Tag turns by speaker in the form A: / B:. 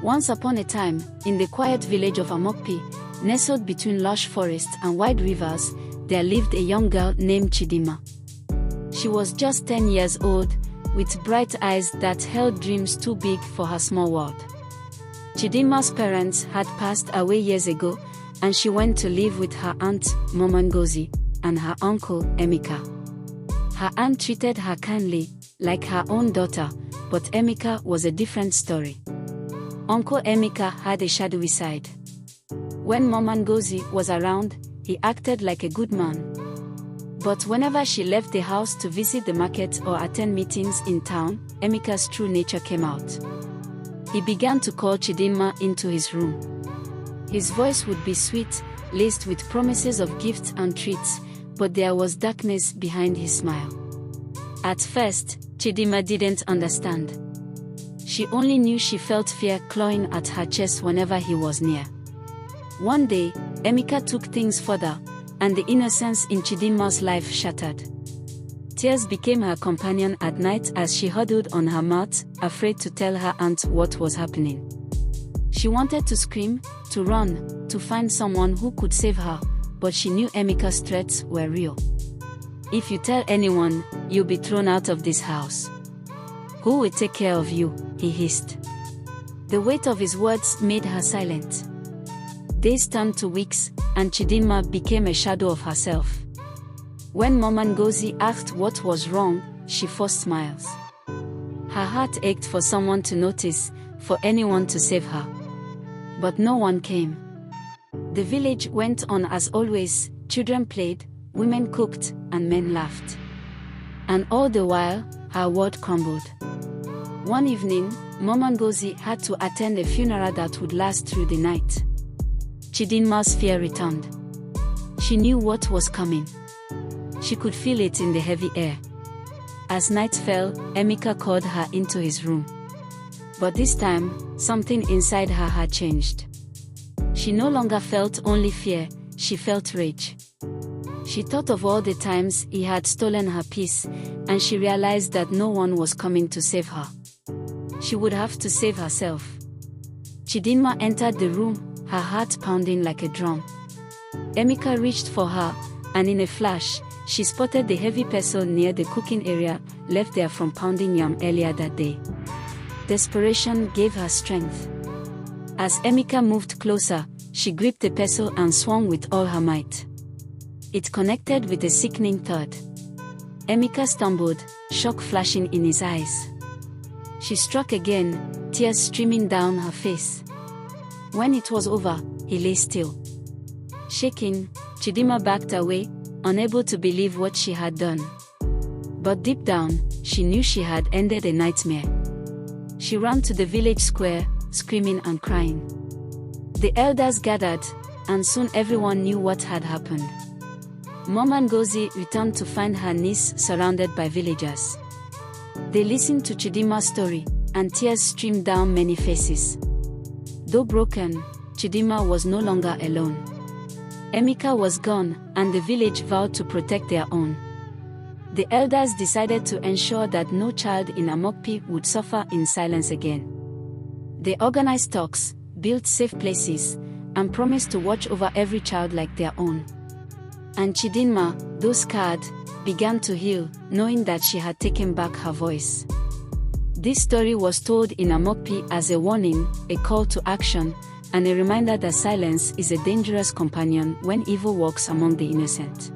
A: Once upon a time, in the quiet village of Amokpi, nestled between lush forests and wide rivers, there lived a young girl named Chidinma. She was just 10 years old, with bright eyes that held dreams too big for her small world. Chidinma's parents had passed away years ago, and she went to live with her aunt, Mama Ngozi, and her uncle, Emeka. Her aunt treated her kindly, like her own daughter, but Emeka was a different story. Uncle Emeka had a shadowy side. When Mama Ngozi was around, he acted like a good man. But whenever she left the house to visit the market or attend meetings in town, Emeka's true nature came out. He began to call Chidinma into his room. His voice would be sweet, laced with promises of gifts and treats, but there was darkness behind his smile. At first, Chidinma didn't understand. She only knew she felt fear clawing at her chest whenever he was near. One day, Emeka took things further, and the innocence in Chidinma's life shattered. Tears became her companion at night as she huddled on her mat, afraid to tell her aunt what was happening. She wanted to scream, to run, to find someone who could save her, but she knew Emeka's threats were real. "If you tell anyone, you'll be thrown out of this house. Who will take care of you?" he hissed. The weight of his words made her silent. Days turned to weeks, and Chidinma became a shadow of herself. When Mama Ngozi asked what was wrong, she forced smiles. Her heart ached for someone to notice, for anyone to save her. But no one came. The village went on as always. Children played, women cooked, and men laughed. And all the while, her world crumbled. One evening, Mama Ngozi had to attend a funeral that would last through the night. Chidinma's fear returned. She knew what was coming. She could feel it in the heavy air. As night fell, Emeka called her into his room. But this time, something inside her had changed. She no longer felt only fear, she felt rage. She thought of all the times he had stolen her peace, and she realized that no one was coming to save her. She would have to save herself. Chidinma entered the room, her heart pounding like a drum. Emeka reached for her, and in a flash, she spotted the heavy pestle near the cooking area, left there from pounding yam earlier that day. Desperation gave her strength. As Emeka moved closer, she gripped the pestle and swung with all her might. It connected with a sickening thud. Emeka stumbled, shock flashing in his eyes. She struck again, tears streaming down her face. When it was over, he lay still. Shaking, Chidinma backed away, unable to believe what she had done. But deep down, she knew she had ended a nightmare. She ran to the village square, screaming and crying. The elders gathered, and soon everyone knew what had happened. Mama Ngozi returned to find her niece surrounded by villagers. They listened to Chidinma's story, and tears streamed down many faces. Though broken, Chidinma was no longer alone. Emeka was gone, and the village vowed to protect their own. The elders decided to ensure that no child in Amokpi would suffer in silence again. They organized talks, built safe places, and promised to watch over every child like their own. And Chidinma, though scarred, began to heal, knowing that she had taken back her voice. This story was told in Amokpi as a warning, a call to action, and a reminder that silence is a dangerous companion when evil walks among the innocent.